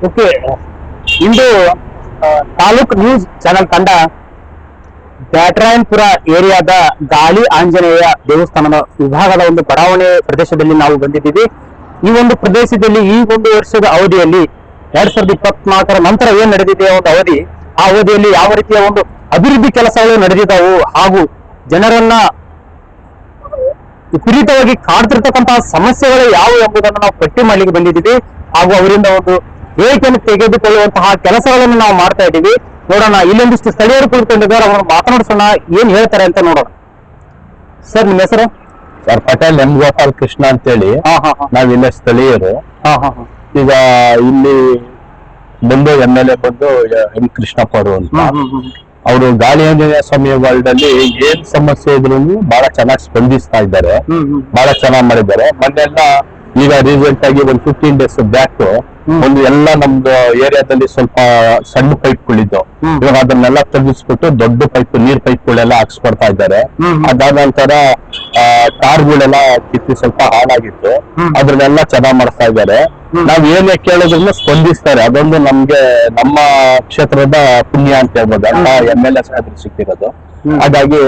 Okay, ಇಂದು taluk news channel ತಂಡ ಬ್ಯಾಟರಾಯನಪುರ ಏರಿಯಾದ ಗಾಳಿ ಆಂಜನೇಯ ದೇವಸ್ಥಾನದ ವಿಭಾಗದ ಒಂದು ಬಡಾವಣೆ ಪ್ರದೇಶದಲ್ಲಿ ನಾವು ಬಂದಿದ್ದೀವಿ. ಈ ಒಂದು ಪ್ರದೇಶದಲ್ಲಿ ಈ ಒಂದು ವರ್ಷದ ಅವಧಿಯಲ್ಲಿ 2024ರ ನಂತರ ಏನ್ ನಡೆದಿದೆ ಒಂದು ಅವಧಿ, ಆ ಅವಧಿಯಲ್ಲಿ ಯಾವ ರೀತಿಯ ಒಂದು ಅಭಿವೃದ್ಧಿ ಕೆಲಸಗಳು ನಡೆದಿದ್ದಾವು ಹಾಗೂ ಜನರನ್ನ ವಿಪರೀತವಾಗಿ ಕಾಡ್ತಿರ್ತಕ್ಕಂತಹ ಸಮಸ್ಯೆಗಳು ಯಾವುವು ಎಂಬುದನ್ನು ನಾವು ಪಟ್ಟಿ ಮಾಡ್ಲಿಕ್ಕೆ ಬಂದಿದ್ದೀವಿ. ಹಾಗೂ ಅವರಿಂದ ಒಂದು ಹೇಳಿಕೆಯನ್ನು ತೆಗೆದುಕೊಳ್ಳುವಂತಹ ಕೆಲಸಗಳನ್ನು ನಾವು ಮಾಡ್ತಾ ಇದ್ದೀವಿ. ನೋಡೋಣ, ಇಲ್ಲೊಂದಿಷ್ಟು ಸ್ಥಳೀಯರು ಕೂತ್ಕೊಂಡಿದ್ದಾರೆ, ಅವರು ಮಾತನಾಡಿಸೋಣ, ಏನ್ ಹೇಳ್ತಾರೆ ಅಂತ ನೋಡೋಣ. ಸರ್, ನಿಮ್ಮ ಹೆಸರು? ಸರ್, ಪಟೇಲ್ ಎಂ ಗೋಪಾಲ್ ಕೃಷ್ಣ ಅಂತೇಳಿ. ನಾವಿಲ್ಲ ಸ್ಥಳೀಯರು. ಈಗ ಇಲ್ಲಿ ಬಂದು MLA ಬಂದು ಎಂ ಕೃಷ್ಣಪ್ಪ ಅವರು ಅಂತ. ಅವರು ಗಾಳಿ ಆಂಜನೇಯ ಸ್ವಾಮಿ ವರ್ಲ್ಡ್ ಅಲ್ಲಿ ಏನ್ ಸಮಸ್ಯೆ ಇದ್ರು ಬಹಳ ಚೆನ್ನಾಗಿ ಸ್ಪಂದಿಸ್ತಾ ಇದ್ದಾರೆ, ಬಹಳ ಚೆನ್ನಾಗಿ ಮಾಡಿದ್ದಾರೆ. ಮೊನ್ನೆಲ್ಲ ಈಗ ರೀಸೆಂಟ್ ಆಗಿ ಒಂದು 15 days ಬ್ಯಾಕ್ ಒಂದು ಎಲ್ಲ ನಮ್ದು ಏರಿಯಾದಲ್ಲಿ ಸ್ವಲ್ಪ ಸಣ್ಣ ಪೈಪ್ಗಳಿದ್ದು, ಇವಾಗ ಅದನ್ನೆಲ್ಲ ತೆಗಿಸ್ಬಿಟ್ಟು ದೊಡ್ಡ ಪೈಪ್, ನೀರ್ ಪೈಪ್ಗಳೆಲ್ಲ ಹಾಕ್ಸ್ಕೊಡ್ತಾ ಇದ್ದಾರೆ. ಅದಾದ ನಂತರ ಟಾರ್ಗಳೆಲ್ಲ ಕಿತ್ತಿ ಸ್ವಲ್ಪ ಹಾಳಾಗಿತ್ತು, ಅದನ್ನೆಲ್ಲ ಚೆನ್ನಾಗ್ ಮಾಡಿಸ್ತಾ ಇದ್ದಾರೆ. ನಾವ್ ಏನೇ ಕೇಳಿದ್ರು ಸ್ಪಂದಿಸ್ತಾರೆ. ಅದೊಂದು ನಮ್ಗೆ ನಮ್ಮ ಕ್ಷೇತ್ರದ ಪುಣ್ಯ ಅಂತ ಹೇಳ್ಬೋದು, ಎಲ್ಲ MLA ಸಾಹೇಬ್ರು ಸಿಕ್ಕಿರೋದು. ಹಾಗಾಗಿ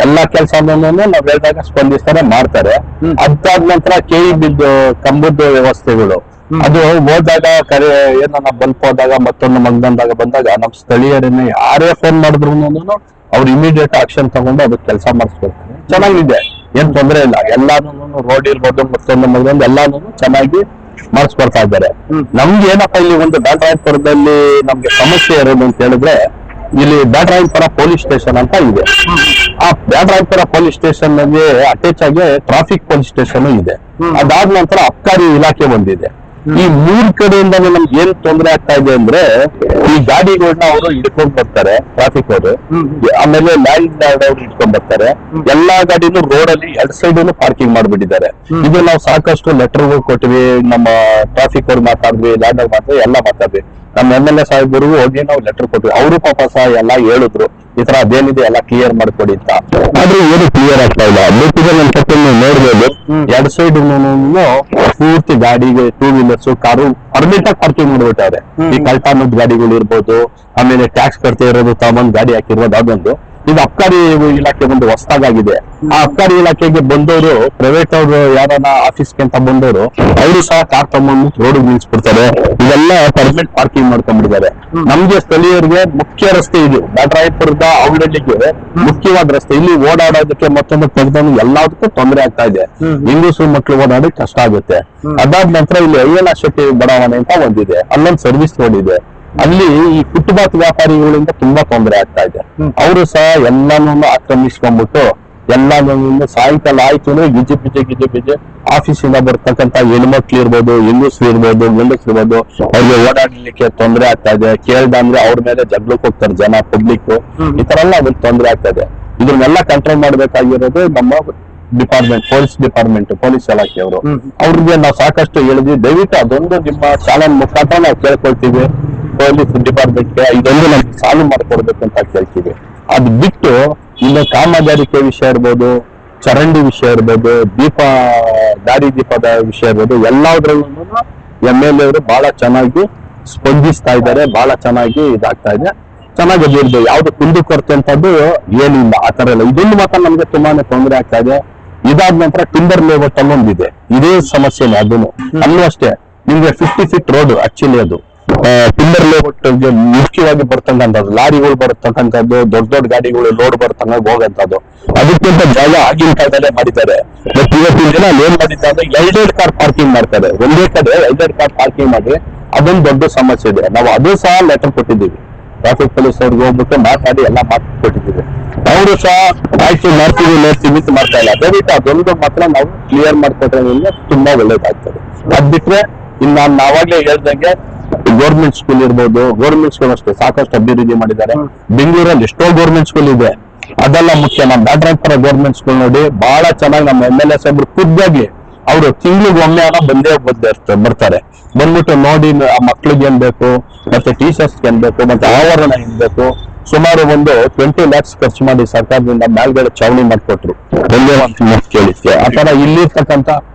ಎಲ್ಲಾ ಕೆಲಸನೂ ನಾವ್ ಹೇಳಿದಾಗ ಸ್ಪಂದಿಸ್ತಾರೆ, ಮಾಡ್ತಾರೆ. ಅದಾದ ನಂತರ KEB ಕಂಬದ ವ್ಯವಸ್ಥೆಗಳು, ಅದು ಹೋದಾಗ ಏನನ್ನ ಬಲ್ಪ್ ಹೋದಾಗ ಮತ್ತೊಂದು ಮಗ್ದಂದಾಗ ಬಂದಾಗ ನಮ್ ಸ್ಥಳೀಯರನ್ನ ಯಾರೇ ಫೋನ್ ಮಾಡಿದ್ರು ಅವ್ರು ಇಮಿಡಿಯೇಟ್ ಆಕ್ಷನ್ ತಗೊಂಡು ಅದಕ್ಕೆ ಕೆಲಸ ಮಾಡಿಸ್ಕೊಡ್ತಾರೆ. ಚೆನ್ನಾಗಿದೆ, ಏನ್ ತೊಂದರೆ ಇಲ್ಲ. ಎಲ್ಲಾನು ರೋಡ್ ಇರ್ಬೋದು, ಮತ್ತೊಂದು ಮಗ್ದೊಂದು ಎಲ್ಲಾನು ಚೆನ್ನಾಗಿ ಮಾಡಿಸ್ಕೊಡ್ತಾ ಇದ್ದಾರೆ. ನಮ್ಗೆ ಏನಪ್ಪಾ ಇಲ್ಲಿ ಒಂದು ಬ್ಯಾಟರಾಯನಪುರದಲ್ಲಿ ನಮ್ಗೆ ಸಮಸ್ಯೆ ಇರೋದು ಅಂತ ಹೇಳಿದ್ರೆ, ಇಲ್ಲಿ ಬ್ಯಾಟರಾಯನಪುರ ಪೊಲೀಸ್ ಸ್ಟೇಷನ್ ಅಂತ ಇದೆ. ಆ ಬ್ಯಾಟರಾಯನಪುರ ಪೊಲೀಸ್ ಸ್ಟೇಷನ್ ನಲ್ಲಿ ಅಟ್ಯಾಚ್ ಆಗಿ ಟ್ರಾಫಿಕ್ ಪೊಲೀಸ್ ಸ್ಟೇಷನ್ ಇದೆ. ಅದಾದ ನಂತರ ಅಬ್ಕಾರಿ ಇಲಾಖೆ ಬಂದಿದೆ. ಈ 3 ಕಡೆಯಿಂದ ನಮ್ಗೆ ಏನ್ ತೊಂದರೆ ಆಗ್ತಾ ಇದೆ ಅಂದ್ರೆ, ಈ ಗಾಡಿಗಳನ್ನ ಅವರು ಹಿಡ್ಕೊಂಡ್ ಬರ್ತಾರೆ, ಟ್ರಾಫಿಕ್ ಅವರು, ಆಮೇಲೆ ಲ್ಯಾಂಡ್ ಅವ್ರು ಹಿಡ್ಕೊಂಡ್ ಬರ್ತಾರೆ. ಎಲ್ಲಾ ಗಾಡಿನೂ ರೋಡ್ ಅಲ್ಲಿ 2 ಸೈಡ್ ಪಾರ್ಕಿಂಗ್ ಮಾಡ್ಬಿಟ್ಟಿದ್ದಾರೆ. ಇದು ನಾವು ಸಾಕಷ್ಟು ಲೆಟರ್ ಕೊಟ್ವಿ, ನಮ್ಮ ಟ್ರಾಫಿಕ್ ಅವ್ರು ಮಾತಾಡಿದ್ವಿ, ಲ್ಯಾಂಡ್ ಅವ್ರು ಮಾತಾಡ್ವಿ, ಎಲ್ಲ ಮಾತಾಡ್ವಿ. ನಮ್ಮ MLA ಸಾಹೇಬರಿಗೂ ಹೋಗಿ ನಾವು ಲೆಟರ್ ಕೊಟ್ವಿ. ಅವರು ಪಾಪ ಸಹ ಎಲ್ಲ ಹೇಳಿದ್ರು, ಈ ತರ ಅದೇನಿದೆ ಎಲ್ಲ ಕ್ಲಿಯರ್ ಮಾಡ್ಕೊಡಿ ಅಂತ. ಆದ್ರೆ ಏನು ಕ್ಲಿಯರ್ ಆಗ್ತಾ ಇಲ್ಲ. ನೋಡ್ಬೋದು, 2 ಸೈಡ್ ಪೂರ್ತಿ ಗಾಡಿಗೆ, 2 ವೀಲರ್ಸ್, ಕಾರು ಪರ್ಮಿಟ್ ಆಗಿ ಪಾರ್ಕಿಂಗ್ ಮಾಡ್ಬಿಟ್ಟಾರೆ. ಈ ಕಳ್ತಾನದ ಗಾಡಿಗಳು ಇರ್ಬೋದು, ಆಮೇಲೆ ಟ್ಯಾಕ್ಸ್ ಕಟ್ತಾ ಇರೋದು, ತಗೊಂಡ್ ಗಾಡಿ ಹಾಕಿರೋದು, ಅದೊಂದು. ಇದು ಅಬ್ಕಾರಿ ಇಲಾಖೆ ಒಂದು ಹೊಸದಾಗಿದೆ. ಆ ಅಬ್ಕಾರಿ ಇಲಾಖೆಗೆ ಬಂದವರು, ಪ್ರೈವೇಟ್ ಅವರು ಯಾರನ್ನ ಆಫೀಸ್ಗೆ ಅಂತ ಬಂದವರು, ಅವರು ಸಹ ಕಾರ್ ತಗೊಂಡು ರೋಡ್ ನಿಲ್ಸ್ಬಿಡ್ತಾರೆ. ಇದೆಲ್ಲ ಪರ್ಮಿಟ್ ಪಾರ್ಕಿಂಗ್ ಮಾಡ್ಕೊಂಡ್ಬಿಟ್ಟಿದ್ದಾರೆ. ನಮ್ಗೆ ಸ್ಥಳೀಯರಿಗೆ ಮುಖ್ಯ ರಸ್ತೆ ಇದು, ಬ್ಯಾಟರಾಯನಪುರದ ಔಡಳ್ಳಿಗೆ ಮುಖ್ಯವಾದ ರಸ್ತೆ. ಇಲ್ಲಿ ಓಡಾಡೋದಕ್ಕೆ ಮತ್ತೊಂದು ತೆಗೆದೊಂದು ಎಲ್ಲದಕ್ಕೂ ತೊಂದರೆ ಆಗ್ತಾ ಇದೆ. ಹೆಂಗಸರು ಮಕ್ಳು ಓಡಾಡೋಕೆ ಕಷ್ಟ ಆಗುತ್ತೆ. ಅದಾದ ನಂತರ ಇಲ್ಲಿ ಅಯ್ಯನ ಶೆಟ್ಟಿ ಬಡಾವಣೆ ಅಂತ ಒಂದಿದೆ, ಅಲ್ಲೊಂದು ಸರ್ವಿಸ್ ರೋಡ್ ಇದೆ. ಅಲ್ಲಿ ಈ ಫುಟ್ಪಾತ್ ವ್ಯಾಪಾರಿಗಳಿಂದ ತುಂಬಾ ತೊಂದರೆ ಆಗ್ತಾ ಇದೆ. ಅವರು ಸಹ ಎಲ್ಲಾನು ಆಕ್ರಮಿಸ್ಕೊಂಡ್ಬಿಟ್ಟು ಎಲ್ಲಾನು ಸಾಯಂಕಾಲ ಆಯ್ತು ಗಿಜಿ ಬಿಜೆ ಆಫೀಸಿಂದ ಬರ್ತಕ್ಕಂತ ಹೆಣ್ಮಕ್ಳು ಇರ್ಬೋದು, ಹೆಂಗಸ್ರು ಇರ್ಬೋದು, ಗಂಡಸ್ರು ಇರ್ಬೋದು, ಅವ್ರಿಗೆ ಓಡಾಡ್ಲಿಕ್ಕೆ ತೊಂದರೆ ಆಗ್ತಾ ಇದೆ. ಕೇಳ್ದಂದ್ರೆ ಅವ್ರ ಮೇಲೆ ಜಗಳಕ್ಕೆ ಹೋಗ್ತಾರೆ ಜನ, ಪಬ್ಲಿಕ್. ಈ ತರ ಎಲ್ಲ ಅವ್ರಿಗೆ ತೊಂದರೆ ಆಗ್ತಾ ಇದೆ. ಇದನ್ನೆಲ್ಲ ಕಂಟ್ರೋಲ್ ಮಾಡ್ಬೇಕಾಗಿರೋದು ನಮ್ಮ ಡಿಪಾರ್ಟ್ಮೆಂಟ್, ಪೊಲೀಸ್ ಡಿಪಾರ್ಟ್ಮೆಂಟ್, ಪೊಲೀಸ್ ಇಲಾಖೆಯವರು. ಅವ್ರಿಗೆ ನಾವು ಸಾಕಷ್ಟು ಹೇಳಿದ್ವಿ. ದಯವಿಟ್ಟು ಅದೊಂದು ನಿಮ್ಮ ಚಾನಲ್ ಮುಖಾಂತರ ನಾವು ಕೇಳ್ಕೊಳ್ತೀವಿ, ಪೊಲೀಸ್ ಡಿಪಾರ್ಟ್ಮೆಂಟ್ಗೆ ಇದೊಂದು ನಮ್ಗೆ ಸಾಲ್ವ್ ಮಾಡ್ಕೊಡ್ಬೇಕು ಅಂತ ಕೇಳ್ತೀವಿ. ಅದ್ ಬಿಟ್ಟು ಇನ್ನು ಕಾಮಗಾರಿಕೆ ವಿಷಯ ಇರ್ಬೋದು, ಚರಂಡಿ ವಿಷಯ ಇರ್ಬೋದು, ದಾರಿ ದೀಪದ ವಿಷಯ ಇರ್ಬೋದು, ಎಲ್ಲದ್ರಲ್ಲೂ MLA ಅವರು ಬಹಳ ಚೆನ್ನಾಗಿ ಸ್ಪಂದಿಸ್ತಾ ಇದ್ದಾರೆ, ಬಹಳ ಚೆನ್ನಾಗಿ ಇದಾಗ್ತಾ ಇದೆ. ಚೆನ್ನಾಗಿ ಅಭಿವೃದ್ಧಿ, ಯಾವ್ದು ಕುಂದು ಕೊರತೆ ಅಂತದ್ದು ಏನಿಲ್ಲ. ಆ ತರ ಎಲ್ಲ ಇದೊಂದು ಮಾತ್ರ ನಮ್ಗೆ ತುಂಬಾನೇ ತೊಂದರೆ ಆಗ್ತಾ ಇದೆ. ಇದಾದ ನಂತರ ಟಿಂಬರ್ ಲೇಔಟ್ ಅಲ್ಲೊಂದಿದೆ, ಇದೇ ಸಮಸ್ಯೆನೇ. ಅದನ್ನು ಅಲ್ಲೂ ಅಷ್ಟೇ, ನಿಮ್ಗೆ 50 feet ರೋಡ್ ಆಕ್ಚುಲಿ ಅದು ಟಿಂಬರ್ ಲೇಔಟ್ ಮುಖ್ಯವಾಗಿ ಬರ್ತಕ್ಕಂಥದ್ದು, ಲಾರಿಗಳು ಬರ್ತಕ್ಕಂಥದ್ದು, ದೊಡ್ಡ ದೊಡ್ಡ ಗಾಡಿಗಳು ಲೋಡ್ ಬರ್ತಂಗ ಹೋಗಂತದ್ದು. ಅದಕ್ಕಿಂತ ಜಾಗ ಆಗಿನ ಕಾಲದಲ್ಲೇ ಮಾಡಿದ್ದಾರೆ. ಬಟ್ ಇವತ್ತಿನ ದಿನ ಏನ್ ಮಾಡಿದ್ದಾರೆ ಅಂದ್ರೆ 2 ಕಾರ್ ಪಾರ್ಕಿಂಗ್ ಮಾಡ್ತಾರೆ. ಒಂದೇ ಕಡೆ 2 ಕಾರ್ ಪಾರ್ಕಿಂಗ್ ಮಾಡಿ, ಅದೊಂದು ದೊಡ್ಡ ಸಮಸ್ಯೆ ಇದೆ. ನಾವು ಅದು ಸಹ ಲೆಟರ್ ಕೊಟ್ಟಿದ್ದೀವಿ, ಟ್ರಾಫಿಕ್ ಪೊಲೀಸ್ ಅವ್ರಿಗೆ ಹೋಗ್ಬಿಟ್ಟು ಮಾತಾಡಿ ಎಲ್ಲ ಕೊಟ್ಟಿದ್ದೀವಿ. ಅವರು ಸಹ ಆಯ್ತು ನೋಡ್ತೀವಿ ಅಂತ ಮಾಡ್ತಾ ಇಲ್ಲ. ದಯವಿಟ್ಟು ಅದೊಂದು ಮಾತ್ರ ನಾವು ಕ್ಲಿಯರ್ ಮಾಡ್ಕೊಟ್ರೆ ತುಂಬಾ ಒಳ್ಳೇದಾಗ್ತದೆ. ಅದ್ ಬಿಟ್ರೆ ಇನ್ನು ನಾನು ನಾವಾಗ್ಲೇ ಹೇಳ್ದಂಗೆ ಗೌರ್ಮೆಂಟ್ ಸ್ಕೂಲ್ ಇರ್ಬೋದು, ಗೌರ್ಮೆಂಟ್ ಸ್ಕೂಲ್ ಅಷ್ಟೇ ಸಾಕಷ್ಟು ಅಭಿವೃದ್ಧಿ ಮಾಡಿದ್ದಾರೆ. ಬೆಂಗಳೂರಲ್ಲಿ ಎಷ್ಟೋ ಗೌರ್ಮೆಂಟ್ ಸ್ಕೂಲ್ ಇದೆ, ಅದೆಲ್ಲ ಮುಖ್ಯ. ನಮ್ಮ ಬ್ಯಾಟರಾಯನಪುರ ಗೌರ್ಮೆಂಟ್ ಸ್ಕೂಲ್ ನೋಡಿ ಬಹಳ ಚೆನ್ನಾಗಿ ನಮ್ಮ MLA ಸಾಹೇಬ್ರು ಖುದ್ದಾಗಿ ಅವರು ತಿಂಗಳಿಗೆ ಒಮ್ಮೆ ಬಂದೇ ಬರ್ತಾರೆ. ಬಂದ್ಬಿಟ್ಟು ನೋಡಿ ಆ ಮಕ್ಳಿಗೆ ಏನ್ ಬೇಕು, ಮತ್ತೆ ಟೀಚರ್ಸ್ ಏನ್ ಬೇಕು, ಮತ್ತೆ ಆವರಣ ಏನ್ ಬೇಕು, ಸುಮಾರು ಒಂದು 20 lakhs ಖರ್ಚು ಮಾಡಿ ಸರ್ಕಾರದಿಂದ ಮೇಲ್ಗಡೆ ಚಾವಣಿ ಮಾಡಿಕೊಟ್ರು, ಒಂದೇ ಒಂದು ಕೇಳಿಕ್ಕೆ. ಆ ತರ ಇಲ್ಲಿರ್ತಕ್ಕಂಥ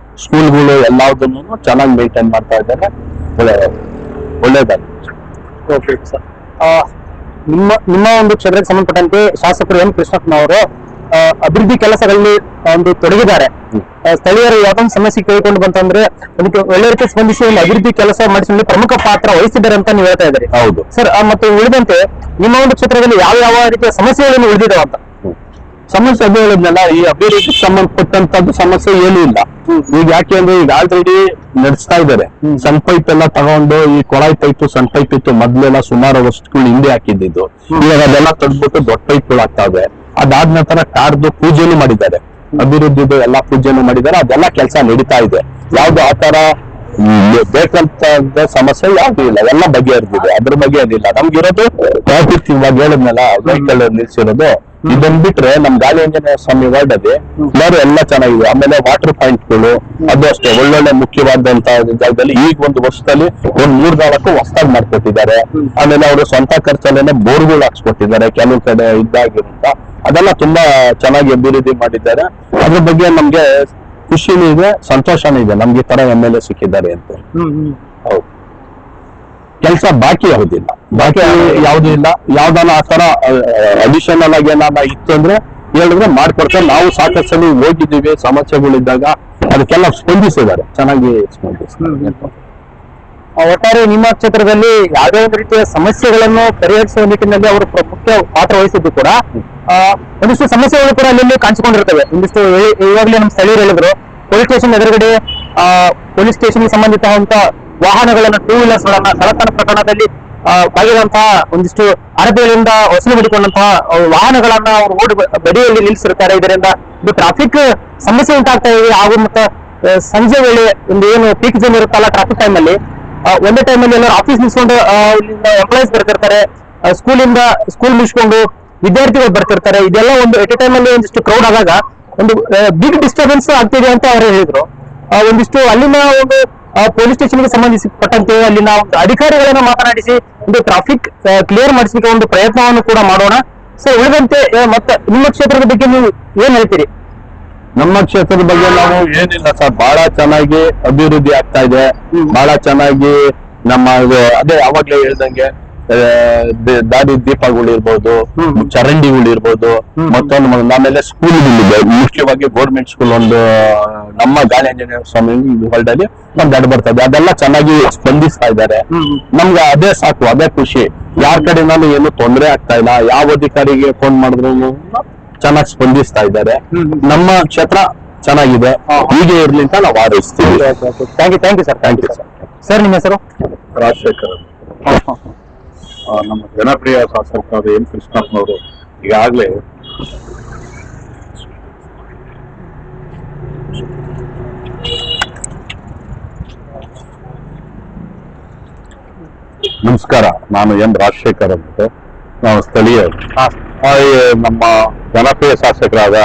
ಸ್ಕೂಲ್ಗಳು ಎಲ್ಲದನ್ನು ಚೆನ್ನಾಗಿ ಮೇಂಟೈನ್ ಮಾಡ್ತಾ ಇದ್ದಾರೆ. ಒಳ್ಳೇದಾಗಿ. Okay sir. ನಿಮ್ಮ ಒಂದು ಕ್ಷೇತ್ರಕ್ಕೆ ಸಂಬಂಧಪಟ್ಟಂತೆ ಶಾಸಕರು ಎಂ ಕೃಷ್ಣಪ್ಪನವರು ಅಭಿವೃದ್ಧಿ ಕೆಲಸಗಳಲ್ಲಿ ಒಂದು ತೊಡಗಿದ್ದಾರೆ. ಸ್ಥಳೀಯರು ಯಾವ್ದೊಂದು ಸಮಸ್ಯೆ ಕೇಳಿಕೊಂಡು ಬಂತಂದ್ರೆ ಅದಕ್ಕೆ ಒಳ್ಳೆ ರೀತಿ ಸ್ಪಂದಿಸಿ ಒಂದು ಅಭಿವೃದ್ಧಿ ಕೆಲಸ ಮಾಡಿಸುವಲ್ಲಿ ಪ್ರಮುಖ ಪಾತ್ರ ವಹಿಸಿದ್ದಾರೆ ಅಂತ ನೀವು ಹೇಳ್ತಾ ಇದ್ದಾರೆ. ಹೌದು ಸರ್. ಮತ್ತು ಉಳಿದಂತೆ ನಿಮ್ಮ ಒಂದು ಕ್ಷೇತ್ರದಲ್ಲಿ ಯಾವ ಯಾವ ರೀತಿಯ ಸಮಸ್ಯೆಗಳನ್ನು ಉಳಿದಿದ್ದಾವೆ ಅಂತ? ಸಮಸ್ಯೆ ಅದು ಹೇಳಿದ್ನಲ್ಲ, ಈ ಅಭಿವೃದ್ಧಿಗೆ ಸಂಬಂಧಪಟ್ಟಂತದ್ದು ಸಮಸ್ಯೆ ಏನೂ ಇಲ್ಲ. ಈಗ ಯಾಕೆ ಅಂದ್ರೆ ಈಗ ಆಲ್ರೆಡಿ ನಡೆಸ್ತಾ ಇದ್ದಾರೆ. ಸಣ್ಣ ಪೈಪ್ ಎಲ್ಲ ತಗೊಂಡು, ಈ ಕೊಳಾಯಿ ಪೈಪ್ ಸಣ್ಣ ಪೈಪ್ ಇತ್ತು ಮೊದ್ಲೆಲ್ಲ ಸುಮಾರು ವರ್ಷಗಳು ಹಿಂದೆ ಹಾಕಿದ್ದು. ಇವಾಗ ಅದೆಲ್ಲ ತೆಗ್ದ್ಬಿಟ್ಟು ದೊಡ್ಡ ಪೈಪ್ಗಳು ಆಗ್ತಾ ಇದೆ. ಅದಾದ ನಂತರ ಕಾರ್ದು ಪೂಜೆನೂ ಮಾಡಿದ್ದಾರೆ, ಅಭಿವೃದ್ಧಿದು ಎಲ್ಲಾ ಪೂಜೆನೂ ಮಾಡಿದ್ದಾರೆ. ಅದೆಲ್ಲ ಕೆಲಸ ನಡೀತಾ ಇದೆ. ಯಾವ್ದು ಆತರ ಬೇಕಂತ ಸಮಸ್ಯೆ ಯಾವ್ದು ಇಲ್ಲ, ಎಲ್ಲ ಬಗೆಹರಿದಿದೆ. ಅದ್ರ ಬಗ್ಗೆ ಏನಿಲ್ಲ. ನಮ್ಗಿರೋದು ಟ್ರಾಫಿಕ್ ಇವಾಗ ಹೇಳಿದ್ನಲ್ಲ, ವೆಹಿಕಲ್ ನಿಲ್ಸಿರೋದು ಇದನ್ ಬಿಟ್ರೆ ನಮ್ ಗಾಳಿ ಆಂಜನೇಯ ಸ್ವಾಮಿ ವಾರ್ಡ್ ಅಲ್ಲಿ ಎಲ್ಲ ಚೆನ್ನಾಗಿದೆ. ಆಮೇಲೆ ವಾಟರ್ ಪಾಯಿಂಟ್ಗಳು ಅದು ಅಷ್ಟೇ ಒಳ್ಳೊಳ್ಳೆ ಮುಖ್ಯವಾದಂತ ಜಾಗದಲ್ಲಿ ಈಗ ಒಂದು ವರ್ಷದಲ್ಲಿ ಒಂದ್ 3-4 ಹೊಸದಾಗಿ ಮಾಡ್ಕೊಟ್ಟಿದ್ದಾರೆ. ಆಮೇಲೆ ಅವರು ಸ್ವಂತ ಖರ್ಚಲ್ಲೇನೆ ಬೋರ್ಗಳು ಹಾಕ್ಸ್ಕೊಟ್ಟಿದ್ದಾರೆ ಕೆಲವು ಕಡೆ ಇದ್ದಾಗಿರುತ್ತ. ಅದೆಲ್ಲ ತುಂಬಾ ಚೆನ್ನಾಗಿ ಅಭಿವೃದ್ಧಿ ಮಾಡಿದ್ದಾರೆ. ಅದ್ರ ಬಗ್ಗೆ ನಮ್ಗೆ ಖುಷಿನೂ ಇದೆ, ಸಂತೋಷನೂ ಇದೆ. ನಮ್ಗೆ ಈ ತರ MLA ಸಿಕ್ಕಿದ್ದಾರೆ ಅಂತ. ಹೌದು. ಕೆಲಸ ಬಾಕಿ ಯಾವುದಿಲ್ಲ, ಬಾಕಿ ಯಾವ್ದು ಇಲ್ಲ. ಯಾವ್ದಾನ ಆ ತರ ಅಡಿಷನಲ್ ಆಗಿ ಏನಾನ ಇತ್ತು ಅಂದ್ರೆ ಹೇಳಿದ್ರೆ ಮಾಡ್ಕೊಡ್ತಾರೆ. ನಾವು ಸಾಕಷ್ಟು ಸಲ ಹೋಗಿದ್ದೀವಿ, ಸಮಸ್ಯೆಗಳಿದ್ದಾಗ ಅದಕ್ಕೆಲ್ಲ ಸ್ಪಂದಿಸಿದ್ದಾರೆ, ಚೆನ್ನಾಗಿ ಸ್ಪಂದಿಸಿದ್ದಾರೆ. ಒಟ್ಟಾರೆ ನಿಮ್ಮ ಕ್ಷೇತ್ರದಲ್ಲಿ ಯಾವುದೇ ಒಂದು ರೀತಿಯ ಸಮಸ್ಯೆಗಳನ್ನು ಪರಿಹರಿಸುವ ನಿಟ್ಟಿನಲ್ಲಿ ಅವರು ಮುಖ್ಯ ಪಾತ್ರ ವಹಿಸಿದ್ದು ಕೂಡ ಒಂದಿಷ್ಟು ಸಮಸ್ಯೆಗಳು ಕೂಡ ಅಲ್ಲಿ ಕಾಣಿಸಿಕೊಂಡಿರ್ತವೆ. ಒಂದಿಷ್ಟು ಇವಾಗಲೇ ನಮ್ಮ ಸ್ಥಳೀಯರು ಹೇಳಿದ್ರು, ಪೊಲೀಸ್ ಸ್ಟೇಷನ್ ಎದುರುಗಡೆ ಪೊಲೀಸ್ ಸ್ಟೇಷನ್ಗೆ ಸಂಬಂಧಿಸಿದಂತ ವಾಹನಗಳನ್ನ, ಟೂ ವೀಲರ್ಸ್ ಗಳನ್ನ ಕಳ್ಳತನ ಪ್ರಕರಣದಲ್ಲಿ ಭಾಗಿರುವಂತಹ ಒಂದಿಷ್ಟು ಅರಬಿಗಳಿಂದ ವಸೂಲಿ ಮಾಡಿಕೊಂಡಂತಹ ವಾಹನಗಳನ್ನ ಅವರು ರೋಡ್ ಬದಿಯಲ್ಲಿ ನಿಲ್ಲಿಸಿರ್ತಾರೆ. ಇದರಿಂದ ಇದು ಟ್ರಾಫಿಕ್ ಸಮಸ್ಯೆ ಉಂಟಾಗ್ತಾ ಇದೆ. ಹಾಗೂ ಮತ್ತೆ ಸಂಜೆ ವೇಳೆ ಒಂದು ಏನು ಪೀಕ್ ಜೋನ್ ಇರುತ್ತಲ್ಲ ಟ್ರಾಫಿಕ್ ಟೈಮ್ ಅಲ್ಲಿ, ಒಂದೇ ಟೈಮ್ ಅಲ್ಲಿ ಎಲ್ಲರೂ ಆಫೀಸ್ ನಿಲ್ಸ್ಕೊಂಡು ಇಲ್ಲಿಂದ ಎಂಪ್ಲಾಯೀಸ್ ಬರ್ತಿರ್ತಾರೆ, ಸ್ಕೂಲ್ ಮುಗಿಸ್ಕೊಂಡು ವಿದ್ಯಾರ್ಥಿಗಳು ಬರ್ತಿರ್ತಾರೆ. ಇದೆಲ್ಲ ಒಂದು ಎಟ್ ಎ ಟೈಮ್ ಅಲ್ಲಿ ಒಂದಿಷ್ಟು ಕ್ರೌಡ್ ಆದಾಗ ಒಂದು ಬಿಗ್ ಡಿಸ್ಟರ್ಬೆನ್ಸ್ ಆಗ್ತಿದೆ ಅಂತ ಅವರು ಹೇಳಿದ್ರು. ಒಂದಿಷ್ಟು ಅಲ್ಲಿನ ಒಂದು ಪೊಲೀಸ್ ಸ್ಟೇಷನ್ಗೆ ಸಂಬಂಧಿಸಿಪಟ್ಟಂತೆ ಅಲ್ಲಿನ ಒಂದು ಅಧಿಕಾರಿಗಳನ್ನ ಮಾತನಾಡಿಸಿ ಒಂದು ಟ್ರಾಫಿಕ್ ಕ್ಲಿಯರ್ ಮಾಡಿಸಲಿಕ್ಕೆ ಒಂದು ಪ್ರಯತ್ನವನ್ನು ಕೂಡ ಮಾಡೋಣ. ಸರ್, ಉಳಿದಂತೆ ಮತ್ತೆ ನಿಮ್ಮ ಕ್ಷೇತ್ರದ ಬಗ್ಗೆ ನೀವು ಏನ್ ಹೇಳ್ತೀರಿ? ನಮ್ಮ ಕ್ಷೇತ್ರದ ಬಗ್ಗೆ ನಾವು ಏನಿಲ್ಲ ಸರ್, ಬಹಳ ಚೆನ್ನಾಗಿ ಅಭಿವೃದ್ಧಿ ಆಗ್ತಾ ಇದೆ. ಬಹಳ ಚೆನ್ನಾಗಿ ನಮ್ಮ ಅದೇ ಯಾವಾಗ್ಲೇ ಹೇಳ್ದಂಗೆ ದಾರಿ ದೀಪಗಳಿರ್ಬೋದು, ಚರಂಡಿಗಳಿರ್ಬೋದು, ಮತ್ತೊಂದು ಆಮೇಲೆ ಸ್ಕೂಲ್ಗಳಿದೆ. ಮುಖ್ಯವಾಗಿ ಗೌರ್ಮೆಂಟ್ ಸ್ಕೂಲ್ ಒಂದು ನಮ್ಮ ಗಾಳಿ ಆಂಜನೇಯ ಸ್ವಾಮಿ ವರ್ಲ್ಡ್ ಅಲ್ಲಿ ಒಂದು ಅಡ್ ಬರ್ತದೆ. ಅದೆಲ್ಲ ಚೆನ್ನಾಗಿ ಸ್ಪಂದಿಸ್ತಾ ಇದ್ದಾರೆ. ನಮ್ಗೆ ಅದೇ ಸಾಕು, ಅದೇ ಖುಷಿ. ಯಾರ ಕಡೆನಾನು ಏನು ತೊಂದರೆ ಆಗ್ತಾ ಇಲ್ಲ. ಯಾವ ಅಧಿಕಾರಿಗೆ ಫೋನ್ ಮಾಡಿದ್ರು ಚೆನ್ನಾಗಿ ಸ್ಪಂದಿಸ್ತಾ ಇದ್ದಾರೆ. ನಮ್ಮ ಕ್ಷೇತ್ರ ಚೆನ್ನಾಗಿದೆ, ಹೀಗೆ ಇರ್ಲಿ ಅಂತ ನಾವು ಹಾರೈಸ್ತೀವಿ. Thank you sir. Thank you sir. Sir, ನಿಮ್ಮ ಹೆಸರು? ರಾಜಶೇಖರ್. ನಮ್ಮ ಜನಪ್ರಿಯ ಶಾಸಕರಾದ ಎಂ ಕೃಷ್ಣಪ್ಪನವರು ಈಗಾಗಲೇ ನಮಸ್ಕಾರ, ನಾನು ಎಂ ರಾಜಶೇಖರ್ ಅಂತ, ನಾವು ಸ್ಥಳೀಯರು. ನಮ್ಮ ಜನಪ್ರಿಯ ಶಾಸಕರಾದ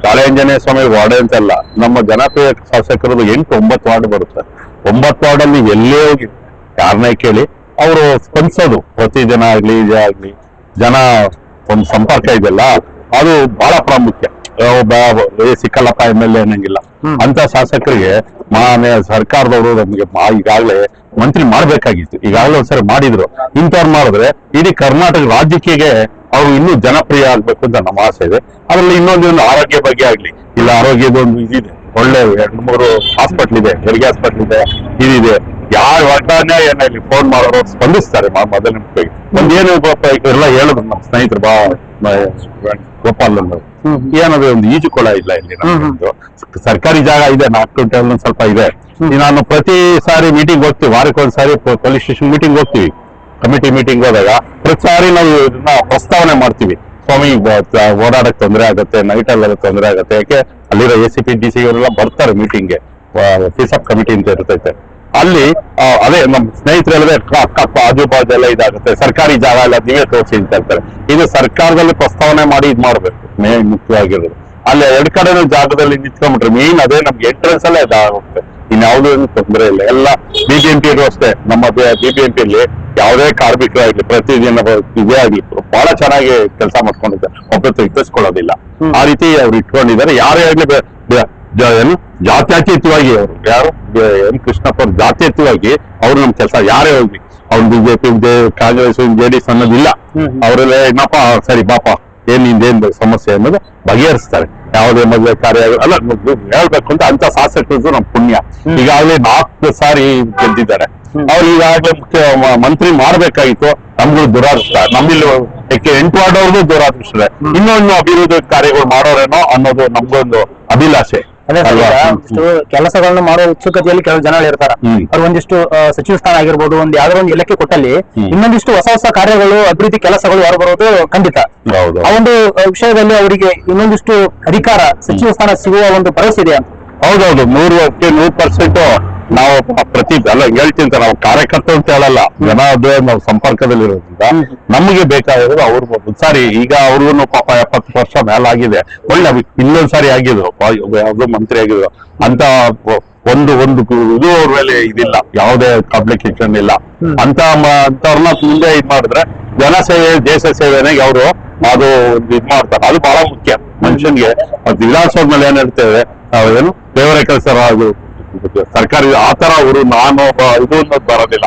ಗಾಳಿ ಆಂಜನೇಯ ಸ್ವಾಮಿ ವಾರ್ಡ್ ಅಂತಲ್ಲ, ನಮ್ಮ ಜನಪ್ರಿಯ ಶಾಸಕರದು 8-9 ವಾರ್ಡ್ ಬರುತ್ತೆ. 9 ವಾರ್ಡಲ್ಲಿ ಎಲ್ಲೇ ಹೋಗಿ ಯಾರನ್ನೇ ಕೇಳಿ ಅವರು ಸ್ಪಂದಿಸೋದು. ಪ್ರತಿದಿನ ಆಗ್ಲಿ ಇದೇ ಆಗ್ಲಿ ಜನ ಒಂದು ಸಂಪರ್ಕ ಇದೆಯಲ್ಲ, ಅದು ಬಹಳ ಪ್ರಾಮುಖ್ಯ. ಸಿಕ್ಕಲ್ಲಪ್ಪ MLA ಅನ್ನಂಗಿಲ್ಲ. ಅಂತ ಶಾಸಕರಿಗೆ ಸರ್ಕಾರದವರು ನಮ್ಗೆ ಈಗಾಗಲೇ ಮಂತ್ರಿ ಮಾಡ್ಬೇಕಾಗಿತ್ತು. ಈಗಾಗಲೇ ಒಂದ್ಸರಿ ಮಾಡಿದ್ರು. ಇಂಥವ್ರು ಮಾಡಿದ್ರೆ ಇಡೀ ಕರ್ನಾಟಕ ರಾಜ್ಯಕ್ಕೆ ಅವ್ರು ಇನ್ನೂ ಜನಪ್ರಿಯ ಆಗ್ಬೇಕು ಅಂತ ನಮ್ಮ ಆಸೆ ಇದೆ. ಅದ್ರಲ್ಲಿ ಇನ್ನೊಂದು ಆರೋಗ್ಯ ಬಗ್ಗೆ ಆಗ್ಲಿ, ಇಲ್ಲ ಆರೋಗ್ಯದ ಒಂದು ಇದಿದೆ, ಒಳ್ಳೆ 2-3 ಹಾಸ್ಪಿಟ್ಲ್ ಇದೆ, ಹೆರಿಗೆ ಹಾಸ್ಪಿಟ್ಲ್ ಇದೆ, ಇದಿದೆ. ಯಾರ ಒಟ್ಟಾನೆ ಏನಾಗ್ಲಿ ಫೋನ್ ಮಾಡೋರು ಸ್ಪಂದಿಸ್ತಾರೆ. ಮೊದಲನೇ ಮುಖ್ಯವಾಗಿ ಒಂದೇನು ಎಲ್ಲ ಹೇಳಿದ್ರು ನಮ್ಮ ಸ್ನೇಹಿತರು ಗೋಪಾಲ್ ಏನದು ಒಂದು ಈಜುಕೊಳ ಇಲ್ಲ ಇಲ್ಲಿ. ನಮ್ದು ಸರ್ಕಾರಿ ಜಾಗ ಇದೆ, 4 ಗಂಟೆ ಸ್ವಲ್ಪ ಇದೆ. ನಾನು ಪ್ರತಿ ಸಾರಿ ಮೀಟಿಂಗ್ ಹೋಗ್ತೀವಿ, ವಾರಕ್ಕೊಂದ್ಸಾರಿ ಪೊಲೀಸ್ ಸ್ಟೇಷನ್ ಮೀಟಿಂಗ್ ಹೋಗ್ತೀವಿ. ಕಮಿಟಿ ಮೀಟಿಂಗ್ ಹೋದಾಗ ಪ್ರತಿ ಸಾರಿ ನಾವು ಇದನ್ನ ಪ್ರಸ್ತಾವನೆ ಮಾಡ್ತೀವಿ. ಸ್ವಾಮಿ ಓಡಾಡಕ್ ತೊಂದರೆ ಆಗುತ್ತೆ, ನೈಟ್ ಅಲ್ಲೆಲ್ಲ ತೊಂದರೆ ಆಗುತ್ತೆ. ಯಾಕೆ ಅಲ್ಲಿರೋ ACP DC ಅವರೆಲ್ಲ ಬರ್ತಾರೆ ಮೀಟಿಂಗ್ಗೆ, ಫೀಸ್ ಆಫ್ ಕಮಿಟಿ ಅಂತ ಇರ್ತೈತೆ. ಅಲ್ಲಿ ಅದೇ ನಮ್ಮ ಸ್ನೇಹಿತರೆಲ್ಲದೆ ಅಕ್ಕ ಆಜು ಬಾಜು ಎಲ್ಲ ಇದಾಗುತ್ತೆ. ಸರ್ಕಾರಿ ಜಾಗ ಎಲ್ಲ ನೀವೇ ತೋರಿಸಿ ಅಂತ ಹೇಳ್ತಾರೆ. ಇದು ಸರ್ಕಾರದಲ್ಲಿ ಪ್ರಸ್ತಾವನೆ ಮಾಡಿ ಇದ್ ಮಾಡ್ಬೇಕು. ಮೇನ್ ಮುಖ್ಯವಾಗಿರೋದು ಅಲ್ಲಿ 2 ಕಡೆನೂ ಜಾಗದಲ್ಲಿ ನಿಂತ್ಕೊಂಡ್ಬಿಟ್ರೆ ಮೇನ್ ಅದೇ ನಮ್ಗೆ ಎಂಟ್ರೆನ್ಸ್ ಅಲ್ಲೇ ಇದಾಗುತ್ತೆ. ಇನ್ಯಾವುದೂ ತೊಂದರೆ ಇಲ್ಲ. ಎಲ್ಲ BBMP ಅಷ್ಟೇ. ನಮ್ಮ BBMP ಅಲ್ಲಿ ಯಾವುದೇ ಕಾರ್ಮಿಕರಾಗ್ಲಿ ಪ್ರತಿದಿನ ಇದೇ ಆಗ್ಲಿ ಬಹಳ ಚೆನ್ನಾಗಿ ಕೆಲಸ ಮಾಡ್ಕೊಂಡಿದ್ದಾರೆ. ಒಬ್ಬತ್ತು ಇಟ್ಟಿಸ್ಕೊಳ್ಳೋದಿಲ್ಲ. ಆ ರೀತಿ ಅವ್ರು ಇಟ್ಕೊಂಡಿದ್ದಾರೆ. ಯಾರೇ ಆಗ್ಲಿ ಏನು ಜಾತ್ಯತೀತವಾಗಿ ಅವರು ಯಾರು ಎಂ ಕೃಷ್ಣಪ್ಪ ಅವ್ರು ಜಾತ್ಯತೀತವಾಗಿ ಅವ್ರು ನಮ್ ಕೆಲಸ ಯಾರೇ ಹೋಗ್ಲಿ ಅವ್ನು ಬಿಜೆಪಿ ಕಾಂಗ್ರೆಸ್ JDS ಅನ್ನೋದಿಲ್ಲ. ಅವರೆಲ್ಲ ಏನಪ್ಪ ಸರಿ ಪಾಪ ಏನ್ ಸಮಸ್ಯೆ ಅನ್ನೋದು ಬಗೆಹರಿಸ್ತಾರೆ. ಯಾವುದೇ ಮದುವೆ ಕಾರ್ಯ ಅಲ್ಲ ಹೇಳ್ಬೇಕು ಅಂತ ಶಾಸಕರು ನಮ್ ಪುಣ್ಯ. ಈಗಾಗಲೇ 4 ಸಾರಿ ಗೆದ್ದಿದ್ದಾರೆ. ಅವ್ರು ಈಗಾಗಲೇ ಮಂತ್ರಿ ಮಾಡ್ಬೇಕಾಗಿತ್ತು. ನಮ್ಗೂ ದುರಾದೃಷ್ಟ. ನಮ್ಮಿಲ್ಲಿ 8 ವಾರ್ಡ್ ಅವ್ರಿಗೂ ದುರಾದೃಷ್ಟ. ಇನ್ನೊಂದು ಅಭಿವೃದ್ಧಿ ಕಾರ್ಯಗಳು ಮಾಡೋರೇನೋ ಅನ್ನೋದು ನಮ್ಗೊಂದು ಅಭಿಲಾಷೆ. ಕೆಲಸಗಳನ್ನ ಮಾಡೋ ಉತ್ಸುಕತೆಯಲ್ಲಿ ಕೆಲವು ಜನ ಇರ್ತಾರ. ಅವ್ರು ಒಂದಿಷ್ಟು ಸಚಿವ ಸ್ಥಾನ ಆಗಿರ್ಬೋದು, ಒಂದ್ ಯಾವ್ದೋ ಒಂದು ಇಲಾಖೆ ಕೊಟ್ಟಲ್ಲಿ ಇನ್ನೊಂದಿಷ್ಟು ಹೊಸ ಕಾರ್ಯಗಳು, ಅಭಿವೃದ್ಧಿ ಕೆಲಸಗಳು ಯಾರು ಬರೋದು ಖಂಡಿತ. ಆ ಒಂದು ವಿಷಯದಲ್ಲಿ ಅವರಿಗೆ ಇನ್ನೊಂದಿಷ್ಟು ಅಧಿಕಾರ, ಸಚಿವ ಸ್ಥಾನ ಸಿಗುವ ಒಂದು ಭರವಸೆ ಇದೆ ಅಂತ. ಹೌದೌದು, 100% ನಾವು ಅಲ್ಲ ಹೇಳ್ತೀನಿ, ನಾವು ಕಾರ್ಯಕರ್ತರು ಅಂತ ಹೇಳಲ್ಲ, ಜನ ನಾವು ಸಂಪರ್ಕದಲ್ಲಿರೋದ್ರಿಂದ ನಮಗೆ ಬೇಕಾಗಿರೋದು ಅವ್ರಿಗೂ. ಸಾರಿ ಈಗ ಅವ್ರಿಗೂ ಪಾಪ 70 ವರ್ಷ ಮೇಲಾಗಿದೆ. ಒಳ್ಳೆ ಇನ್ನೊಂದ್ ಸಾರಿ ಆಗಿದ್ರು, ಯಾವ್ದೋ ಮಂತ್ರಿ ಆಗಿದ್ರು ಅಂತ ಒಂದು ಇದು ಅವ್ರ ಮೇಲೆ ಇದಿಲ್ಲ, ಯಾವುದೇ ಕಾಂಪ್ಲಿಕೇಶನ್ ಇಲ್ಲ ಅಂತವ್ರನ್ನ ಮುಂದೆ ಇದ್ ಮಾಡಿದ್ರೆ ಜನಸೇವೆ ದೇಶ ಸೇವೆನೇ ಅವರು ಅದು ಇದ್ ಮಾಡ್ತಾರೆ. ಅದು ಬಹಳ ಮುಖ್ಯ ಮನುಷ್ಯನ್ಗೆ. ವಿಧಾನಸೌಧ ಮೇಲೆ ಏನ್ ಹೇಳ್ತೇವೆ ಏನು ದೇವರ ಕೆಲಸ ಸರ್ಕಾರಿ ಆತರ ಅವರು ನಾನು ಇದು ಅನ್ನೋದು ಬರೋದಿಲ್ಲ.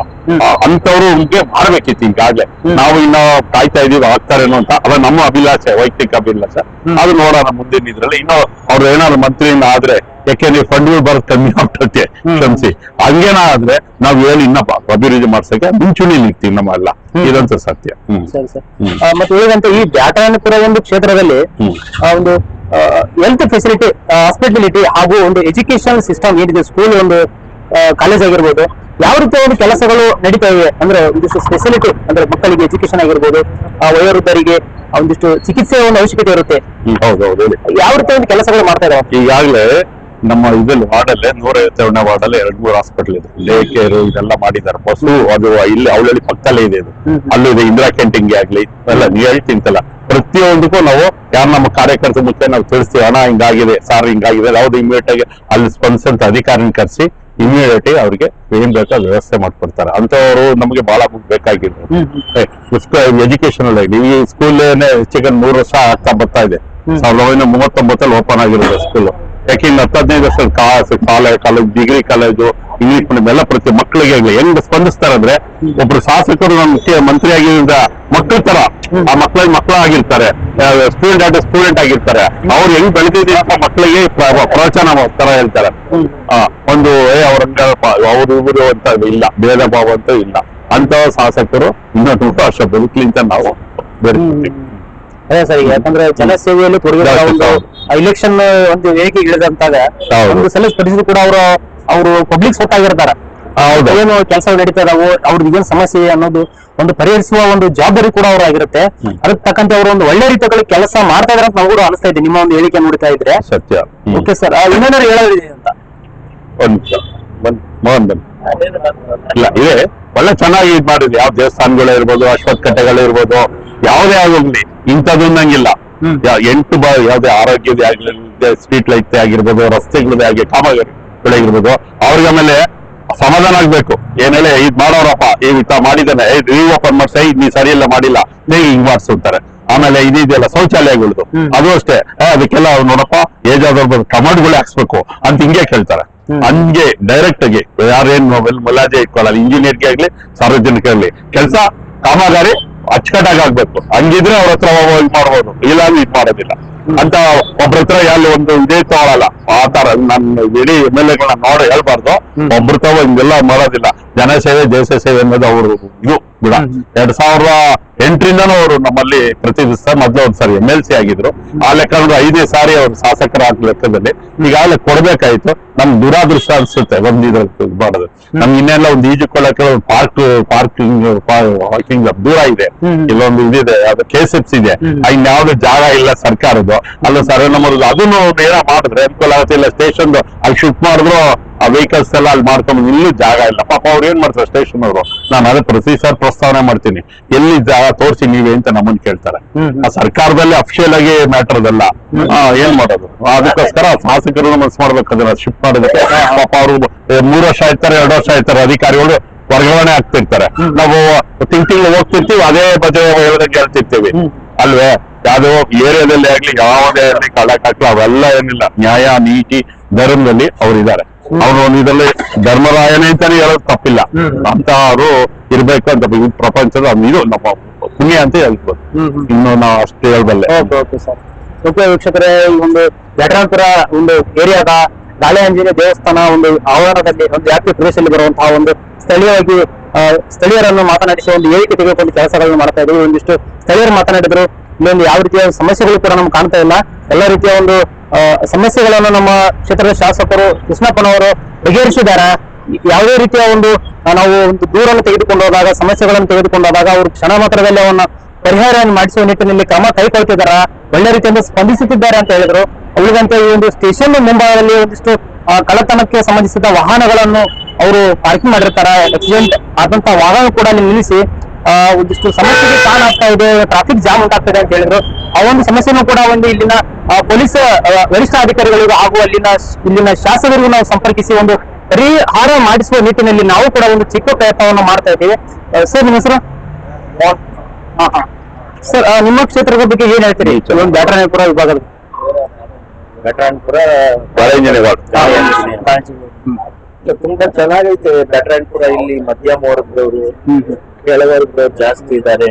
ಅಂತವ್ರು ಮಾಡ್ಬೇಕಿತ್ತು. ಈಗಾಗ್ಲೇ ನಾವು ಇನ್ನ ಕಾಯ್ತಾ ಇದೀವಿ ಆಗ್ತಾರೇನೋ ಅಂತ. ಅದ ನಮ್ಮ ಅಭಿಲಾಷೆ, ವೈಯಕ್ತಿಕ ಅಭಿಲಾಷೆ. ಅದು ನೋಡೋಣ ಮುಂದಿನ ಇದ್ರಲ್ಲಿ. ಇನ್ನೂ ಅವ್ರು ಏನಾದ್ರು ಮಂತ್ರಿಯಿಂದ ಆದ್ರೆ, ಯಾಕೆಂದ್ರೆ ಫಂಡ್ಗಳು ಬರೋದು ಕಮ್ಮಿ ಆಗ್ತೈತೆ ಕ್ಷಮಿಸಿ, ಹಂಗೇನಾದ್ರೆ ನಾವ್ ಹೇಳಿ ಇನ್ನ ಅಭಿವೃದ್ಧಿ ಮಾಡ್ಸಕ್ಕೆ ಮುಂಚೂಣಿಲಿ ಇರ್ತೀವಿ ನಮ್ಮೆಲ್ಲ. ಇದಂತ ಸತ್ಯ. ಮತ್ತೆ ಹೇಗಂತ ಈ ಬ್ಯಾಟರಾಯನಪುರ ಒಂದು ಕ್ಷೇತ್ರದಲ್ಲಿ ಒಂದು ಹೆಲ್ತ್ ಫೆಸಿಲಿಟಿ, ಹಾಸ್ಪಿಟಾಲಿಟಿ ಹಾಗೂ ಒಂದು ಎಜುಕೇಶನ್ ಸಿಸ್ಟಮ್ ಏನಿದೆ, ಸ್ಕೂಲ್ ಒಂದು ಕಾಲೇಜ್ ಆಗಿರ್ಬೋದು, ಯಾವ ರೀತಿಯ ಒಂದು ಕೆಲಸಗಳು ನಡೀತಾ ಇವೆ ಅಂದ್ರೆ ಒಂದಿಷ್ಟು ಫೆಸಿಲಿಟಿ ಅಂದ್ರೆ ಮಕ್ಕಳಿಗೆ ಎಜುಕೇಶನ್ ಆಗಿರ್ಬೋದು, ವಯೋವೃದ್ಧರಿಗೆ ಒಂದಿಷ್ಟು ಚಿಕಿತ್ಸೆಯ ಒಂದು ಅವಶ್ಯಕತೆ ಇರುತ್ತೆ. ಹೌದೌದು, ಯಾವ ರೀತಿಯ ಒಂದು ಕೆಲಸಗಳು ಮಾಡ್ತಾ ಇದ್ದಾರೆ ಈಗಾಗಲೇ ನಮ್ಮ ಇದ್ರಲ್ಲಿ ವಾರ್ಡಲ್ಲೇ 157ನೇ ವಾರ್ಡಲ್ಲಿ 2-3 ಹಾಸ್ಪಿಟಲ್ ಇದೆ. ಡೇ ಕೇರ್ ಇದೆಲ್ಲ ಮಾಡಿದ್ದಾರೆ. ಬಸ್ಸು ಅದು ಇಲ್ಲಿ ಅವಳಲ್ಲಿ ಪಕ್ಕದಲ್ಲೇ ಇದೆ. ಇದು ಅಲ್ಲೂ ಇದೆ. ಇಂದಿರಾ ಕ್ಯಾಂಟೀನ್ಗೆ ಆಗ್ಲಿ ಎಲ್ಲ ಹೇಳ್ತಿಂತಲ್ಲ, ಪ್ರತಿಯೊಂದಕ್ಕೂ ನಾವು ಯಾರು ನಮ್ಮ ಕಾರ್ಯಕರ್ತರ ಮುಂಚೆ ನಾವು ತಿಳಿಸ್ತೀವಿ, ಹಣ ಹಿಂಗಾಗಿದೆ ಸಾರ್ ಹಿಂಗಾಗಿದೆ, ಯಾವ್ದು ಇಮಿಡಿಯೇಟ್ ಆಗಿ ಅಲ್ಲಿ ಸ್ಪಂದಿಸಂತ ಅಧಿಕಾರಿನ ಕರೆಸಿ ಇಮಿಡಿಯೇಟ್ ಅವ್ರಿಗೆ ಏನ್ ಬೇಕೋ ವ್ಯವಸ್ಥೆ ಮಾಡ್ಕೊಡ್ತಾರೆ. ಅಂತವ್ರು ನಮಗೆ ಬಹಳ ಬೇಕಾಗಿದ್ರು. ಎಜುಕೇಶನ್ ಅಲ್ಲಿ ಈ ಸ್ಕೂಲ್ ಹೆಚ್ಚಿಗೆ 3 ವರ್ಷ ಆಗ್ತಾ ಬರ್ತಾ ಇದೆ. 1939 ಓಪನ್ ಆಗಿರೋದು ಸ್ಕೂಲ್. ಯಾಕೆಂದ್ರೆ 10-15 ವರ್ಷ college, degree college, English medium ಎಲ್ಲ ಪ್ರತಿ ಮಕ್ಕಳಿಗೆ ಹೆಂಗ್ ಸ್ಪಂದಿಸ್ತಾರೆ ಅಂದ್ರೆ, ಒಬ್ರು ಶಾಸಕರು ನಮ್ಮ ಮಂತ್ರಿ ಆಗಿದ್ದ ಮಕ್ಕಳ ತರ ಆ ಮಕ್ಕಳ ಆಗಿರ್ತಾರೆ, ಸ್ಟೂಡೆಂಟ್ ಆಗಿರ್ತಾರೆ. ಅವ್ರು ಹೆಂಗ್ ಬೆಳೆದಿದೆ ಅಂತ ಮಕ್ಕಳಿಗೆ ಪ್ರವಚನ ತರ ಹೇಳ್ತಾರೆ. ಒಂದು ಅವ್ರು ಇವರು ಅಂತ ಇಲ್ಲ, ಭೇದ ಭಾವ ಅಂತ ಇಲ್ಲ. ಅಂತ ಶಾಸಕರು ಇನ್ನೂ 100 ವರ್ಷ ಬದುಕಲಿ ಅಂತ ನಾವು ಬೇರೆ. ಅದೇ ಸರಿ, ಯಾಕಂದ್ರೆ ಜನಸೇವೆಯಲ್ಲಿ ತೊಡಗಿದ ಒಂದು ಇಲೆಕ್ಷನ್ ಒಂದು ವೇದಿಕೆ ಇಳಿದಂತಾಗ ಒಂದು ಸಲ ಪರಿಸ್ಥಿತಿ ಕೂಡ ಅವರು ಪಬ್ಲಿಕ್ ಸೋಟ್ ಆಗಿರ್ತಾರ. ಏನು ಕೆಲಸ ನಡೀತಾ ಇದಾವೋ, ಅವ್ರಿಗೆ ಏನ್ ಸಮಸ್ಯೆ ಅನ್ನೋದು ಒಂದು ಪರಿಹರಿಸುವ ಒಂದು ಜವಾಬ್ದಾರಿ ಕೂಡ ಅವ್ರು ಆಗಿರುತ್ತೆ. ಅದಕ್ಕೆ ತಕ್ಕಂತೆ ಅವರು ಒಂದು ಒಳ್ಳೆ ರೀತಿಯಲ್ಲಿ ಕೆಲಸ ಮಾಡ್ತಾ ಇದಾರೆ ಅಂತ ನಾವು ಕೂಡ ಅನಿಸ್ತಾ ಇದೆ ನಿಮ್ಮ ಒಂದು ಹೇಳಿಕೆ ನೋಡ್ತಾ ಇದ್ರೆ. ಸತ್ಯ. ಓಕೆ ಸರ್, ಇನ್ನೇನಾದ್ರು ಹೇಳೋದಿದೆ ಅಂತ? ಇಲ್ಲ, ಇದೆ ಒಳ್ಳೆ ಚೆನ್ನಾಗಿ ಇದ್ ಮಾಡಿದ್ವಿ. ಯಾವ ದೇವಸ್ಥಾನಗಳು ಇರ್ಬೋದು, ಅಶ್ವತ್ಥ ಕಟ್ಟೆಗಳಿರ್ಬೋದು, ಯಾವುದೇ ಆಗೋಗ್ಲಿ ಇಂಥದ್ದೊಂದಂಗಿಲ್ಲ. 8 ಯಾವ್ದೇ ಆರೋಗ್ಯದ ಆಗ್ಲಿ, ಸ್ಟ್ರೀಟ್ ಲೈಟ್ ಆಗಿರ್ಬೋದು, ರಸ್ತೆಗಳದೇ ಆಗಿ ಕಾಮಗಾರಿಗಳಾಗಿರ್ಬೋದು, ಅವ್ರಿಗೆ ಆಮೇಲೆ ಸಮಾಧಾನ ಆಗ್ಬೇಕು. ಏನ್ ಹೇಳಿ ಇದ್ ಮಾಡೋರಪ್ಪ ಈ ಮಾಡಿದಾನೆ, ಓಪನ್ ಮಾಡ್ಸ, ನೀ ಸರಿ ಇಲ್ಲ ಮಾಡಿಲ್ಲ, ಹಿಂಗ್ ಮಾಡ್ಸುತ್ತಾರೆ. ಆಮೇಲೆ ಇದೆಯಲ್ಲ ಶೌಚಾಲಯಗಳದು, ಅದು ಅಷ್ಟೇ. ಅದಕ್ಕೆಲ್ಲ ನೋಡಪ್ಪ ಏಜ್ ಆದವ್ರು ಕಮಾಂಡ್ಗಳೇ ಹಾಕ್ಸ್ಬೇಕು ಅಂತ ಹಿಂಗೆ ಕೇಳ್ತಾರೆ. ಹಂಗೆ ಡೈರೆಕ್ಟ್ ಆಗಿ ಯಾರೇನ್ ಮುಲಾಜೆ ಇಟ್ಕೊಳ್ಳಲ್ಲ. ಇಂಜಿನಿಯರ್ಗೆ ಆಗ್ಲಿ ಸಾರ್ವಜನಿಕರಲ್ಲಿ ಕೆಲಸ ಕಾಮಗಾರಿ ಅಚ್ಚುಕಟ್ಟಾಗಿ ಆಗ್ಬೇಕು. ಹಂಗಿದ್ರೆ ಅವ್ರ ಹತ್ರ ಹೋಗಿ ಮಾಡ್ಬೋದು, ಇಲ್ಲ ಇದ್ ಮಾಡೋದಿಲ್ಲ ಅಂತ ಒಬ್ರ ಹತ್ರ ಎಲ್ಲಿ ಒಂದು ಇದೇ ತಗೊಳಲ್ಲ. ಆತರ ನನ್ನ ಇಡೀ MLA ನೋಡಿ ಹೇಳ್ಬಾರ್ದು. ಒಬ್ರ ತವ ಹಿಂಗೆಲ್ಲ ಮಾಡೋದಿಲ್ಲ. ಜನಸೇವೆ ದೇಶ ಸೇವೆ ಅನ್ನೋದು ಅವರು ಇದು ಬಿಡ. 2008ರಿಂದನೂ ಅವರು ನಮ್ಮಲ್ಲಿ ಪ್ರತಿನಿಧಿಸ್ತಾರೆ. ಮೊದ್ಲು ಒಂದ್ಸರಿ MLC ಆಗಿದ್ರು. ಆ ಲೆಕ್ಕ 5ನೇ ಸಾರಿ ಅವ್ರು ಶಾಸಕರ ಲೆಕ್ಕದಲ್ಲಿ ಈಗಾಗಲೇ ಕೊಡ್ಬೇಕಾಯ್ತು. ನಮ್ಗೆ ದುರಾದೃಷ್ಟ ಅನ್ಸುತ್ತೆ ಒಂದ್ ಇದ್ರಲ್ಲಿ ಮಾಡೋದು. ನಮ್ಗೆ ಇನ್ನೆಲ್ಲ ಒಂದು ಈಜುಕೊಳ್ಳಕ್ಕೆ ಪಾರ್ಕಿಂಗ್ ದೂರ ಇದೆ. ಇಲ್ಲೊಂದು ಇದಿದೆ, ಯಾವ್ದು KSFC ಇದೆ. ಇನ್ಯಾವ್ದು ಜಾಗ ಇಲ್ಲ ಸರ್ಕಾರದ್ದು. ಅಲ್ಲ ಸರ್ ನಮ್ಮದು ಅದನ್ನು ನೇರ ಮಾಡಿದ್ರೆ ಅನುಕೂಲ ಆಗುತ್ತೆ. ಇಲ್ಲ ಸ್ಟೇಷನ್ ಅಲ್ಲಿ ಶಿಫ್ಟ್ ಮಾಡಿದ್ರು ಆ ವೆಹಿಕಲ್ಸ್ ಎಲ್ಲ ಅಲ್ಲಿ ಮಾಡ್ಕೊಂಡು ಇಲ್ಲೂ ಜಾಗ ಇಲ್ಲ. ಪಾಪ ಅವ್ರು ಏನ್ ಮಾಡ್ತಾರೆ ಸ್ಟೇಷನ್ ಅವರು. ನಾನು ಅದೇ ಪ್ರತಿ ಸಾರಿ ಪ್ರಸ್ತಾವನೆ ಮಾಡ್ತೀನಿ, ಎಲ್ಲಿ ಜಾಗ ತೋರಿಸಿ ನೀವೇ ಅಂತ ನಮ್ಮನ್ನ ಕೇಳ್ತಾರೆ. ಆ ಸರ್ಕಾರದಲ್ಲಿ ಅಫಿಷಿಯಲ್ ಆಗಿ ಮ್ಯಾಟರ್ ಅದಲ್ಲ. ಏನ್ ಮಾಡೋದು? ಅದಕ್ಕೋಸ್ಕರ ಶಾಸಕರು ಮನಸ್ಸು ಮಾಡ್ಬೇಕು ಅದನ್ನ ಶಿಫ್ಟ್ ಮಾಡೋದಕ್ಕೆ. ಪಾಪ ಅವರು 3 ವರ್ಷ ಇರ್ತಾರೆ, 2 ವರ್ಷ ಇರ್ತಾರೆ ಅಧಿಕಾರಿಗಳು, ವರ್ಗಾವಣೆ ಆಗ್ತಿರ್ತಾರೆ. ನಾವು ತಿಂಗಳು ಹೋಗ್ತಿರ್ತೀವಿ, ಅದೇ ಬಗ್ಗೆ ಹೇಳೋದಕ್ಕೆ ಹೇಳ್ತಿರ್ತೀವಿ ಅಲ್ವೇ. ಯಾವ್ದೋ ಏರಿಯಾದಲ್ಲಿ ಆಗ್ಲಿ ಯಾವುದೇ ಆಗ್ಲಿ ಕಳ್ಳಕಾಕ್ಲಿ ಅವೆಲ್ಲ ಏನಿಲ್ಲ. ನ್ಯಾಯ ನೀತಿ ಧರ್ಮದಲ್ಲಿ ಅವ್ರು ಇದ್ದಾರೆ. ಅವ್ರು ಇದರಲ್ಲಿ ಧರ್ಮರಾಯನೇ ಅಂತಾನೆ ಹೇಳೋದು ತಪ್ಪಿಲ್ಲ. ಅಂತ ಅವರು ಇರ್ಬೇಕು ಅಂತ ಈ ಪ್ರಪಂಚದ ಇದು ನಮ್ಮ ಪುಣ್ಯ ಅಂತ ಹೇಳ್ಬೋದು. ಇನ್ನು ನಾವು ಅಷ್ಟು ಹೇಳ್ಬಲ್ಲೆ. Okay sir. ಓಕೆ ವೀಕ್ಷಕರೇ, ಈ ಒಂದು ಬ್ಯಾಟರಾಯನಪುರ ಒಂದು ಏರಿಯಾದ ಗಾಳಿ ಆಂಜನೇಯ ದೇವಸ್ಥಾನ ಒಂದು ಆವರಣದಲ್ಲಿ ಒಂದು ವ್ಯಾಪ್ತಿ ಪ್ರದೇಶದಲ್ಲಿ ಬರುವಂತಹ ಒಂದು ಸ್ಥಳೀಯವಾಗಿ ಸ್ಥಳೀಯರನ್ನು ಮಾತನಾಡಿಸಿ ಒಂದು ಹೇಳಿಕೆ ತೆಗೆದುಕೊಂಡು ಕೆಲಸಗಳನ್ನು ಮಾಡ್ತಾ ಇದ್ದೀವಿ. ಒಂದಿಷ್ಟು ಸ್ಥಳೀಯರು ಮಾತನಾಡಿದ್ರು. ಇಲ್ಲೊಂದು ಯಾವ ರೀತಿಯ ಸಮಸ್ಯೆಗಳು ಕೂಡ ನಮ್ಗೆ ಕಾಣ್ತಾ ಇಲ್ಲ. ಎಲ್ಲ ರೀತಿಯ ಒಂದು ಸಮಸ್ಯೆಗಳನ್ನು ನಮ್ಮ ಕ್ಷೇತ್ರದ ಶಾಸಕರು ಕೃಷ್ಣಪ್ಪನವರು ಬಗೆಹರಿಸಿದ್ದಾರೆ. ಯಾವುದೇ ರೀತಿಯ ಒಂದು ನಾವು ಒಂದು ದೂರನ್ನು ತೆಗೆದುಕೊಂಡು ಹೋದಾಗ, ಸಮಸ್ಯೆಗಳನ್ನು ತೆಗೆದುಕೊಂಡು ಹೋದಾಗ ಅವರು ಕ್ಷಣ ಮಾತ್ರದಲ್ಲಿ ಅವನ್ನ ಪರಿಹಾರವನ್ನು ಮಾಡಿಸುವ ನಿಟ್ಟಿನಲ್ಲಿ ಕ್ರಮ ಕೈಗೊಳ್ತಿದ್ದಾರೆ, ಒಳ್ಳೆ ರೀತಿಯಿಂದ ಸ್ಪಂದಿಸುತ್ತಿದ್ದಾರೆ ಅಂತ ಹೇಳಿದ್ರು. ಉಳಿದಂತೆ ಈ ಒಂದು ಸ್ಟೇಷನ್ ಮುಂಭಾಗದಲ್ಲಿ ಒಂದಿಷ್ಟು ಕಳ್ಳತನಕ್ಕೆ ಸಂಬಂಧಿಸಿದ ವಾಹನಗಳನ್ನು ಅವರು ಪಾರ್ಕಿಂಗ್ ಮಾಡಿರ್ತಾರೆ. ಆಕ್ಸಿಡೆಂಟ್ ಆದಂತಹ ವಾಹನ ಕೂಡ ಅಲ್ಲಿ ನಿಲ್ಲಿಸಿ ಒಂದಿಷ್ಟು ಸಮಸ್ಯೆಗೆ ಕಾರಣ ಆಗ್ತಾ ಇದೆ, ಟ್ರಾಫಿಕ್ ಜಾಮ್ ಉಂಟಾಗ್ತದೆ ಅಂತ ಹೇಳಿದ್ರು. ಆ ಒಂದು ಸಮಸ್ಯೆನೂ ಕೂಡ ಒಂದು ಇಲ್ಲಿನ ಪೊಲೀಸ್ ವರಿಷ್ಠ ಅಧಿಕಾರಿಗಳಿಗೂ ಹಾಗೂ ಇಲ್ಲಿನ ಶಾಸಕರಿಗೂ ನಾವು ಸಂಪರ್ಕಿಸಿ ಒಂದು ಪರಿಹಾರ ಮಾಡಿಸುವ ನಿಟ್ಟಿನಲ್ಲಿ ನಾವು ಕೂಡ ಒಂದು ಚಿಕ್ಕ ಪ್ರಯತ್ನವನ್ನು ಮಾಡ್ತಾ ಇದ್ದೀವಿ. ಸರ್, ನಿಮ್ಮ ಹೆಸರು? ಸರ್, ನಿಮ್ಮ ಕ್ಷೇತ್ರದ ಬಗ್ಗೆ ಏನ್ ಹೇಳ್ತೀರಿ? ಬ್ಯಾಟರಾಯನಪುರ ವಿಭಾಗದ ಬ್ಯಾಟರಾಯನಪುರ ತುಂಬಾ ಚೆನ್ನಾಗೈತೆ ಬ್ಯಾಟರಾಯನಪುರ. ಇಲ್ಲಿ ಮಧ್ಯಮ ವರ್ಗದವರು, ಕೆಳವರ್ಗದವ್ರು ಜಾಸ್ತಿ ಇದ್ದಾರೆ.